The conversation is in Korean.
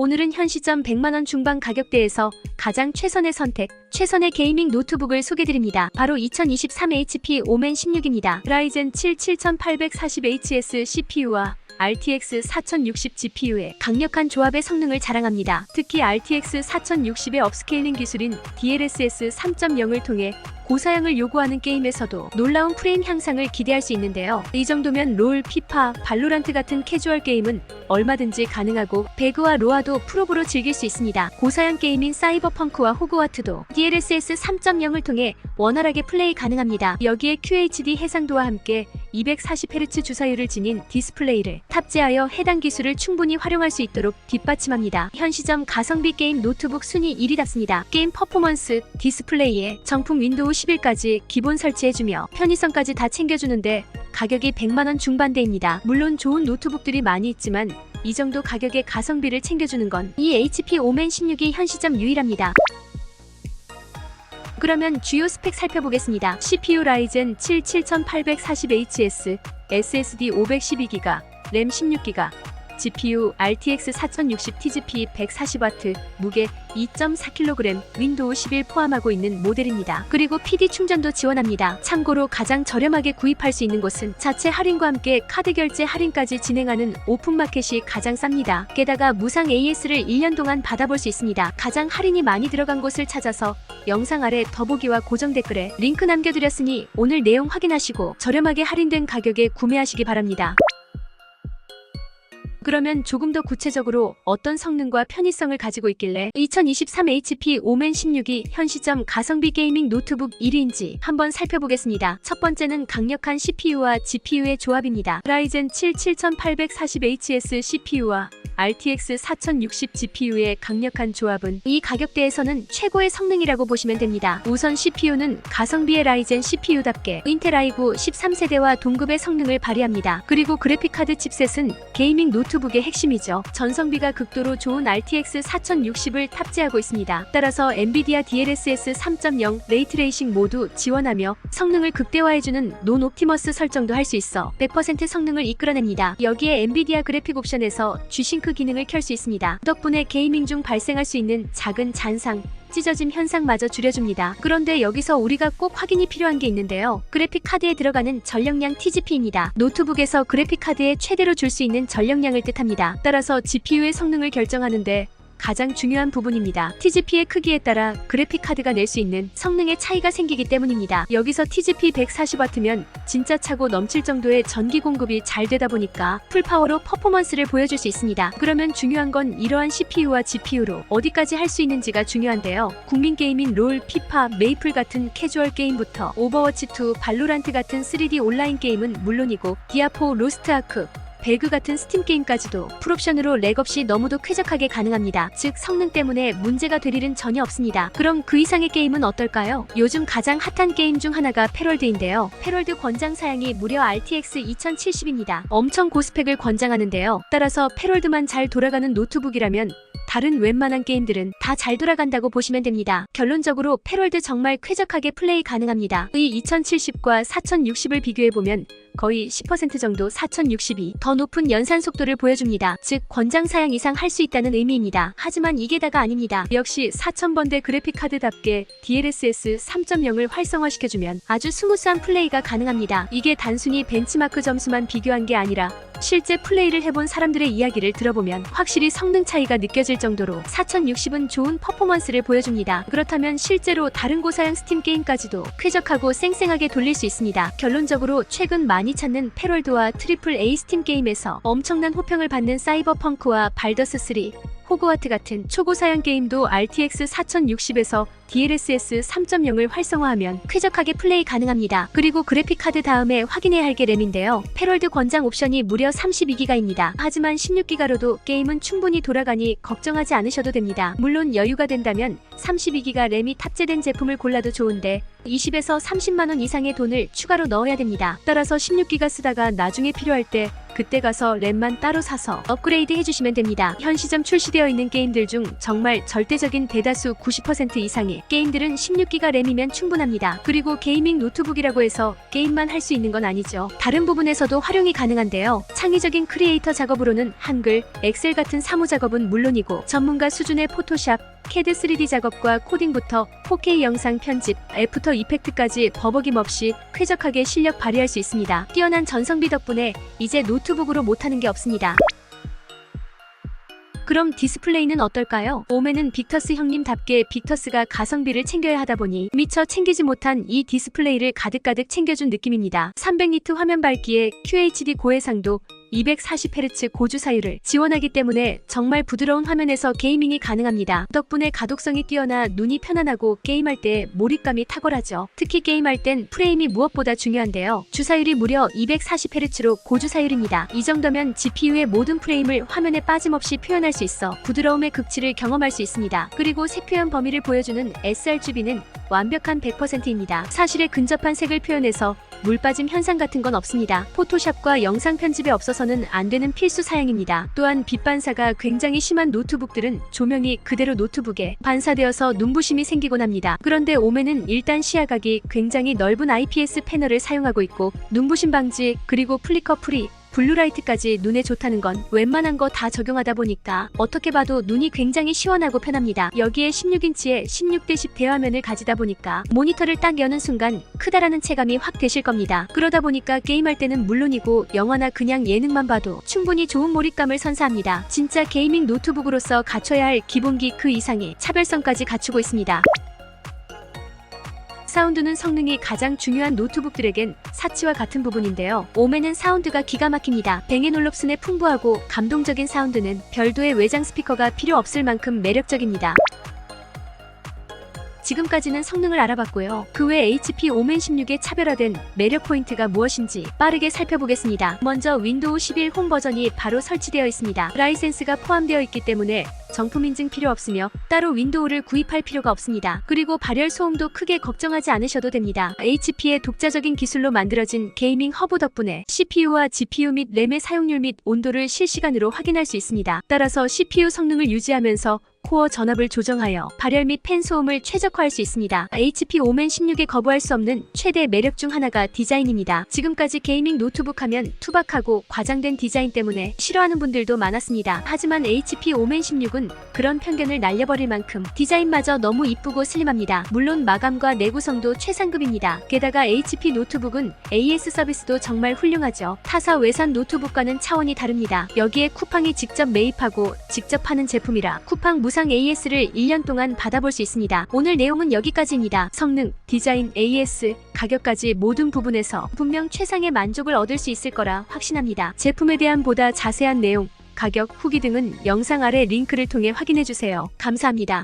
오늘은 현 시점 100만원 중반 가격대에서 가장 최선의 선택, 최선의 게이밍 노트북을 소개드립니다. 바로 2023 HP 오멘 16입니다. 라이젠 7 7840HS CPU와 RTX 4060 GPU의 강력한 조합의 성능을 자랑합니다. 특히 RTX 4060의 업스케일링 기술인 DLSS 3.0을 통해 고사양을 요구하는 게임에서도 놀라운 프레임 향상을 기대할 수 있는데요. 이 정도면 롤, 피파, 발로란트 같은 캐주얼 게임은 얼마든지 가능하고 배그와 로아도 프로브로 즐길 수 있습니다. 고사양 게임인 사이버펑크와 호그와트도 DLSS 3.0을 통해 원활하게 플레이 가능합니다. 여기에 QHD 해상도와 함께 240Hz 주사율을 지닌 디스플레이를 탑재하여 해당 기술을 충분히 활용할 수 있도록 뒷받침합니다. 현 시점 가성비 게임 노트북 순위 1위답습니다. 게임 퍼포먼스, 디스플레이에 정품 윈도우 11까지 기본 설치해주며 편의성까지 다 챙겨주는데 가격이 100만원 중반대입니다. 물론 좋은 노트북들이 많이 있지만 이 정도 가격의 가성비를 챙겨주는 건 이 HP 오멘 16이 현 시점 유일합니다. 그러면 주요 스펙 살펴보겠습니다. CPU 라이젠 7 7840HS, SSD 512GB, 램 16GB, GPU RTX 4060 TGP 140W, 무게 2.4kg, 윈도우 11 포함하고 있는 모델입니다. 그리고 PD 충전도 지원합니다. 참고로 가장 저렴하게 구입할 수 있는 곳은 자체 할인과 함께 카드 결제 할인까지 진행하는 오픈마켓이 가장 쌉니다. 게다가 무상 AS를 1년 동안 받아볼 수 있습니다. 가장 할인이 많이 들어간 곳을 찾아서 영상 아래 더보기와 고정 댓글에 링크 남겨드렸으니 오늘 내용 확인하시고 저렴하게 할인된 가격에 구매하시기 바랍니다. 그러면 조금 더 구체적으로 어떤 성능과 편의성을 가지고 있길래 2023 HP 오멘 16이 현 시점 가성비 게이밍 노트북 1위인지 한번 살펴보겠습니다. 첫 번째는 강력한 CPU와 GPU의 조합입니다. 라이젠 7 7840HS CPU와 RTX 4060 GPU의 강력한 조합은 이 가격대에서는 최고의 성능이라고 보시면 됩니다. 우선 CPU는 가성비의 라이젠 CPU답게 인텔 i9 13세대와 동급의 성능을 발휘합니다. 그리고 그래픽카드 칩셋은 게이밍 노트북의 핵심이죠. 전성비가 극도로 좋은 RTX 4060을 탑재하고 있습니다. 따라서 엔비디아 DLSS 3.0 레이트레이싱 모두 지원하며 성능을 극대화해주는 논 옵티머스 설정도 할 수 있어 100% 성능을 이끌어냅니다. 여기에 엔비디아 그래픽 옵션에서 G싱크 기능을 켤 수 있습니다. 덕분에 게이밍 중 발생할 수 있는 작은 잔상, 찢어짐 현상마저 줄여줍니다. 그런데 여기서 우리가 꼭 확인이 필요한 게 있는데요. 그래픽 카드에 들어가는 전력량 TGP입니다. 노트북에서 그래픽 카드에 최대로 줄 수 있는 전력량을 뜻합니다. 따라서 GPU의 성능을 결정하는데 가장 중요한 부분입니다. TGP의 크기에 따라 그래픽 카드가 낼 수 있는 성능의 차이가 생기기 때문입니다. 여기서 TGP 140W면 진짜 차고 넘칠 정도의 전기 공급이 잘 되다 보니까 풀파워로 퍼포먼스를 보여줄 수 있습니다. 그러면 중요한 건 이러한 CPU와 GPU로 어디까지 할 수 있는지가 중요한데요. 국민 게임인 롤, 피파, 메이플 같은 캐주얼 게임부터 오버워치2, 발로란트 같은 3D 온라인 게임은 물론이고 디아포, 로스트아크, 배그 같은 스팀 게임까지도 풀옵션으로 렉 없이 너무도 쾌적하게 가능합니다. 즉 성능 때문에 문제가 될 일은 전혀 없습니다. 그럼 그 이상의 게임은 어떨까요? 요즘 가장 핫한 게임 중 하나가 패럴드인데요. 패럴드 권장 사양이 무려 RTX 2070입니다. 엄청 고스펙을 권장하는데요. 따라서 패럴드만 잘 돌아가는 노트북이라면 다른 웬만한 게임들은 다 잘 돌아간다고 보시면 됩니다. 결론적으로 패럴드 정말 쾌적하게 플레이 가능합니다. 이 2070과 4060을 비교해보면 거의 10% 정도 4060이 더 높은 연산 속도를 보여줍니다. 즉 권장 사양 이상 할 수 있다는 의미입니다. 하지만 이게 다가 아닙니다. 역시 4000번대 그래픽카드답게 DLSS 3.0을 활성화시켜주면 아주 스무스한 플레이가 가능합니다. 이게 단순히 벤치마크 점수만 비교한 게 아니라 실제 플레이를 해본 사람들의 이야기를 들어보면 확실히 성능 차이가 느껴질 정도로 4060은 좋은 퍼포먼스를 보여줍니다. 그렇다면 실제로 다른 고사양 스팀 게임까지도 쾌적하고 쌩쌩하게 돌릴 수 있습니다. 결론적으로 최근 많이 찾는 패럴드와 트리플 A 스팀 게임에서 엄청난 호평을 받는 사이버펑크와 발더스3, 호그와트 같은 초고사양 게임도 RTX 4060에서 DLSS 3.0을 활성화하면 쾌적하게 플레이 가능합니다. 그리고 그래픽카드 다음에 확인해야 할 게 램인데요. 패럴드 권장 옵션이 무려 32GB입니다. 하지만 16GB로도 게임은 충분히 돌아가니 걱정하지 않으셔도 됩니다. 물론 여유가 된다면 32GB 램이 탑재된 제품을 골라도 좋은데 20에서 30만원 이상의 돈을 추가로 넣어야 됩니다. 따라서 16기가 쓰다가 나중에 필요할 때 그때 가서 램만 따로 사서 업그레이드 해주시면 됩니다. 현 시점 출시되어 있는 게임들 중 정말 절대적인 대다수 90% 이상의 게임들은 16기가 램이면 충분합니다. 그리고 게이밍 노트북이라고 해서 게임만 할 수 있는 건 아니죠. 다른 부분에서도 활용이 가능한데요. 창의적인 크리에이터 작업으로는 한글, 엑셀 같은 사무 작업은 물론이고 전문가 수준의 포토샵, CAD 3D 작업과 코딩부터 4K 영상 편집, 애프터 이펙트까지 버벅임 없이 쾌적하게 실력 발휘할 수 있습니다. 뛰어난 전성비 덕분에 이제 노트북으로 못하는 게 없습니다. 그럼 디스플레이는 어떨까요? 오맨은 빅터스 형님답게 빅터스가 가성비를 챙겨야 하다 보니 미처 챙기지 못한 이 디스플레이를 가득가득 챙겨준 느낌입니다. 300니트 화면 밝기에 QHD 고해상도, 240Hz 고주사율을 지원하기 때문에 정말 부드러운 화면에서 게이밍이 가능합니다. 덕분에 가독성이 뛰어나 눈이 편안하고 게임할 때 몰입감이 탁월하죠. 특히 게임할 땐 프레임이 무엇보다 중요한데요. 주사율이 무려 240Hz로 고주사율입니다. 이 정도면 GPU의 모든 프레임을 화면에 빠짐없이 표현할 수 있어 부드러움의 극치를 경험할 수 있습니다. 그리고 색 표현 범위를 보여주는 sRGB는 완벽한 100%입니다. 사실에 근접한 색을 표현해서 물 빠짐 현상 같은 건 없습니다. 포토샵과 영상 편집에 없어서는 안 되는 필수 사양입니다. 또한 빛 반사가 굉장히 심한 노트북들은 조명이 그대로 노트북에 반사되어서 눈부심이 생기곤 합니다. 그런데 오맨은 일단 시야각이 굉장히 넓은 IPS 패널을 사용하고 있고 눈부심 방지 그리고 플리커 프리 블루라이트까지 눈에 좋다는 건 웬만한 거 다 적용하다 보니까 어떻게 봐도 눈이 굉장히 시원하고 편합니다. 여기에 16인치의 16:10 대화면을 가지다 보니까 모니터를 딱 여는 순간 크다라는 체감이 확 되실 겁니다. 그러다 보니까 게임할 때는 물론이고 영화나 그냥 예능만 봐도 충분히 좋은 몰입감을 선사합니다. 진짜 게이밍 노트북으로서 갖춰야 할 기본기 그 이상의 차별성까지 갖추고 있습니다. 사운드는 성능이 가장 중요한 노트북들에겐 사치와 같은 부분인데요. 오맨은 사운드가 기가 막힙니다. 뱅앤올롭슨의 풍부하고 감동적인 사운드는 별도의 외장 스피커가 필요 없을 만큼 매력적입니다. 지금까지는 성능을 알아봤고요. 그 외 HP 오맨 16의 차별화된 매력 포인트가 무엇인지 빠르게 살펴보겠습니다. 먼저 윈도우 11 홈 버전이 바로 설치되어 있습니다. 라이센스가 포함되어 있기 때문에 정품 인증 필요 없으며 따로 윈도우를 구입할 필요가 없습니다. 그리고 발열 소음도 크게 걱정하지 않으셔도 됩니다. HP의 독자적인 기술로 만들어진 게이밍 허브 덕분에 CPU와 GPU 및 램의 사용률 및 온도를 실시간으로 확인할 수 있습니다. 따라서 CPU 성능을 유지하면서 코어 전압을 조정하여 발열 및 팬 소음을 최적화할 수 있습니다. HP 오맨 16에 거부할 수 없는 최대 매력 중 하나가 디자인입니다. 지금까지 게이밍 노트북 하면 투박하고 과장된 디자인 때문에 싫어하는 분들도 많았습니다. 하지만 HP 오맨 16은 그런 편견을 날려버릴 만큼 디자인마저 너무 이쁘고 슬림합니다. 물론 마감과 내구성도 최상급입니다. 게다가 HP 노트북은 AS 서비스도 정말 훌륭하죠. 타사 외산 노트북과는 차원이 다릅니다. 여기에 쿠팡이 직접 매입하고 직접 파는 제품이라 쿠팡 무상 AS를 1년 동안 받아볼 수 있습니다. 오늘 내용은 여기까지입니다. 성능, 디자인, AS, 가격까지 모든 부분에서 분명 최상의 만족을 얻을 수 있을 거라 확신합니다. 제품에 대한 보다 자세한 내용, 가격, 후기 등은 영상 아래 링크를 통해 확인해주세요. 감사합니다.